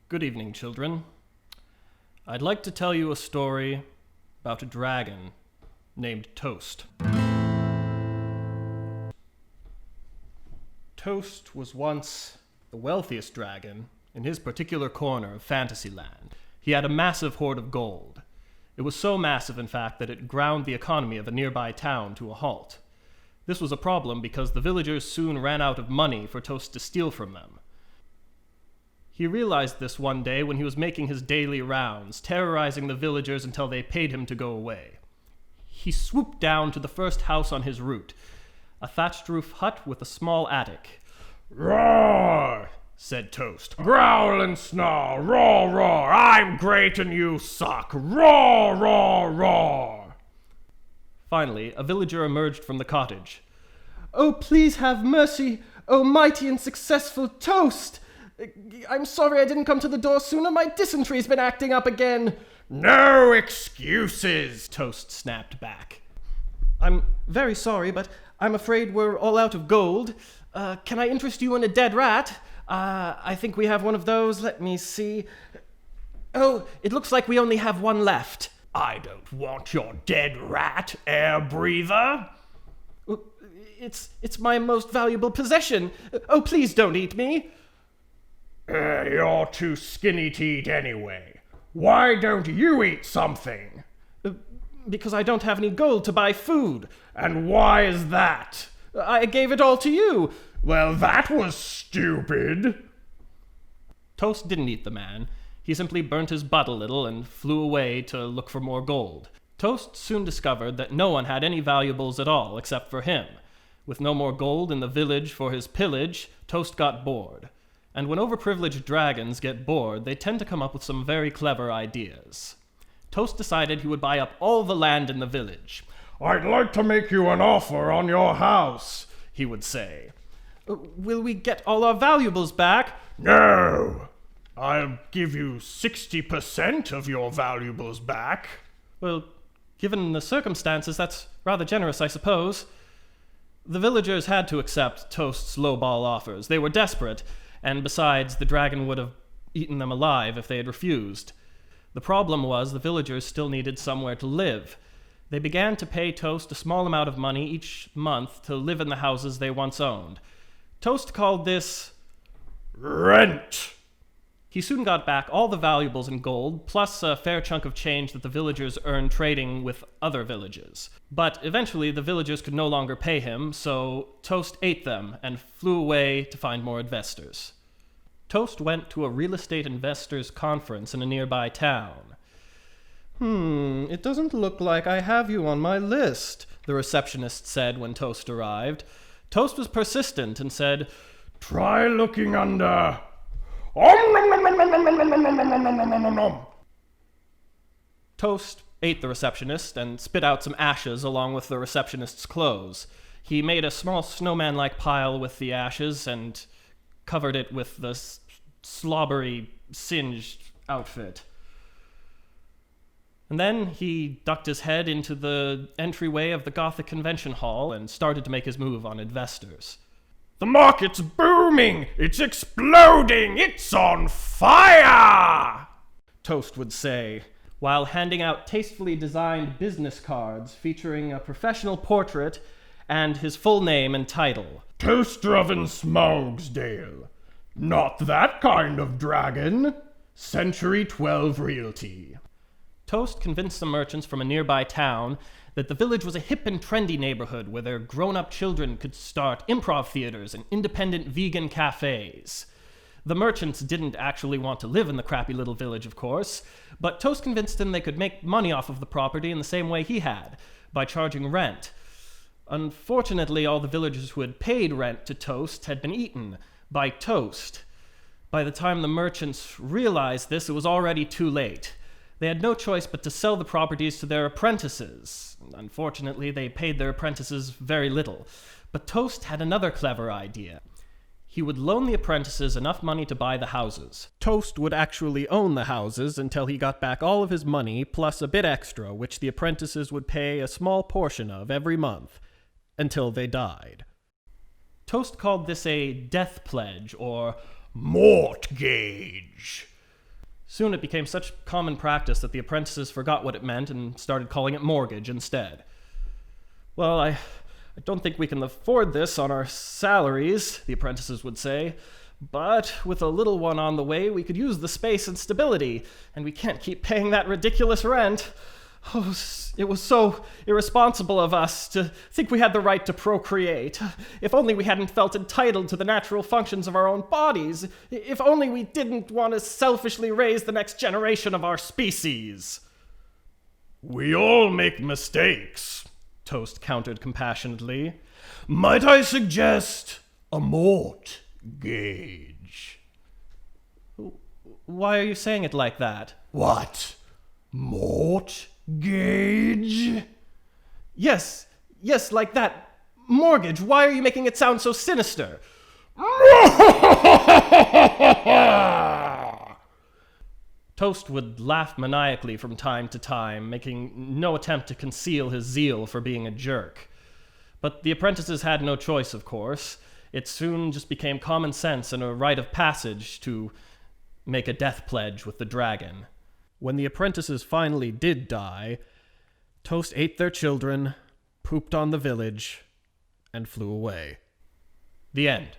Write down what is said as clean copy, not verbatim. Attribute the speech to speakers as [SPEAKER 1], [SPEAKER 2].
[SPEAKER 1] Good evening, children. I'd like to tell you a story about a dragon named Toast. Toast was once the wealthiest dragon in his particular corner of Fantasyland. He had a massive hoard of gold. It was so massive, in fact, that it ground the economy of a nearby town to a halt. This was a problem because the villagers soon ran out of money for Toast to steal from them. He realized this one day when he was making his daily rounds, terrorizing the villagers until they paid him to go away. He swooped down to the first house on his route, a thatched roof hut with a small attic.
[SPEAKER 2] "Roar!" said Toast. "Growl and snarl, roar, roar! I'm great and you suck! Roar, roar, roar!"
[SPEAKER 1] Finally, a villager emerged from the cottage. "Oh, please have mercy, oh mighty and successful Toast! I'm sorry I didn't come to the door sooner. My dysentery's been acting up again."
[SPEAKER 2] "No excuses!"
[SPEAKER 1] Toast snapped back. "I'm very sorry, but I'm afraid we're all out of gold. Can I interest you in a dead rat? I think we have one of those. Let me see. Oh, it looks like we only have one left."
[SPEAKER 2] "I don't want your dead rat, air breather."
[SPEAKER 1] It's my most valuable possession. Oh, please don't eat me."
[SPEAKER 2] You're too skinny to eat anyway. Why don't you eat something?"
[SPEAKER 1] Because I don't have any gold to buy food."
[SPEAKER 2] "And why is that?"
[SPEAKER 1] "I gave it all to you."
[SPEAKER 2] "Well, that was stupid."
[SPEAKER 1] Toast didn't eat the man. He simply burnt his butt a little and flew away to look for more gold. Toast soon discovered that no one had any valuables at all except for him. With no more gold in the village for his pillage, Toast got bored. And when overprivileged dragons get bored, they tend to come up with some very clever ideas. Toast decided he would buy up all the land in the village.
[SPEAKER 2] "I'd like to make you an offer on your house," he would say.
[SPEAKER 1] "Will we get all our valuables back?"
[SPEAKER 2] "No. I'll give you 60% of your valuables back."
[SPEAKER 1] "Well, given the circumstances, that's rather generous, I suppose." The villagers had to accept Toast's lowball offers. They were desperate, and besides, the dragon would have eaten them alive if they had refused. The problem was the villagers still needed somewhere to live. They began to pay Toast a small amount of money each month to live in the houses they once owned. Toast called this
[SPEAKER 2] rent.
[SPEAKER 1] He soon got back all the valuables in gold, plus a fair chunk of change that the villagers earned trading with other villages. But eventually the villagers could no longer pay him, so Toast ate them and flew away to find more investors. Toast went to a real estate investors conference in a nearby town. It doesn't look like I have you on my list," the receptionist said when Toast arrived. Toast was persistent and said,
[SPEAKER 2] "Try looking under.
[SPEAKER 1] Toast ate the receptionist and spit out some ashes along with the receptionist's clothes. He made a small snowman-like pile with the ashes and covered it with the slobbery, singed outfit. And then he ducked his head into the entryway of the Gothic Convention Hall and started to make his move on investors.
[SPEAKER 2] "The market's booming! It's exploding! It's on fire!"
[SPEAKER 1] Toast would say, while handing out tastefully designed business cards featuring a professional portrait and his full name and title.
[SPEAKER 2] "Toaster Oven Smogsdale. Not that kind of dragon. Century 12 Realty."
[SPEAKER 1] Toast convinced the merchants from a nearby town that the village was a hip and trendy neighborhood where their grown-up children could start improv theaters and independent vegan cafes. The merchants didn't actually want to live in the crappy little village, of course, but Toast convinced them they could make money off of the property in the same way he had, by charging rent. Unfortunately, all the villagers who had paid rent to Toast had been eaten by Toast. By the time the merchants realized this, it was already too late. They had no choice but to sell the properties to their apprentices. Unfortunately, they paid their apprentices very little. But Toast had another clever idea. He would loan the apprentices enough money to buy the houses. Toast would actually own the houses until he got back all of his money, plus a bit extra, which the apprentices would pay a small portion of every month, until they died. Toast called this a death pledge, or
[SPEAKER 2] mortgage.
[SPEAKER 1] Soon it became such common practice that the apprentices forgot what it meant and started calling it mortgage instead. "Well, I don't think we can afford this on our salaries," the apprentices would say, "but with a little one on the way, we could use the space and stability, and we can't keep paying that ridiculous rent. Oh, it was so irresponsible of us to think we had the right to procreate. If only we hadn't felt entitled to the natural functions of our own bodies. If only we didn't want to selfishly raise the next generation of our species."
[SPEAKER 2] "We all make mistakes," Toast countered compassionately. "Might I suggest a mortgage?"
[SPEAKER 1] "Why are you saying it like that?"
[SPEAKER 2] "What? Mortgage?"
[SPEAKER 1] Yes, like that. Mortgage. Why are you making it sound so sinister?" Toast would laugh maniacally from time to time, making no attempt to conceal his zeal for being a jerk. But the apprentices had no choice, of course. It soon just became common sense and a rite of passage to make a death pledge with the dragon. When the apprentices finally did die, Toast ate their children, pooped on the village, and flew away. The end.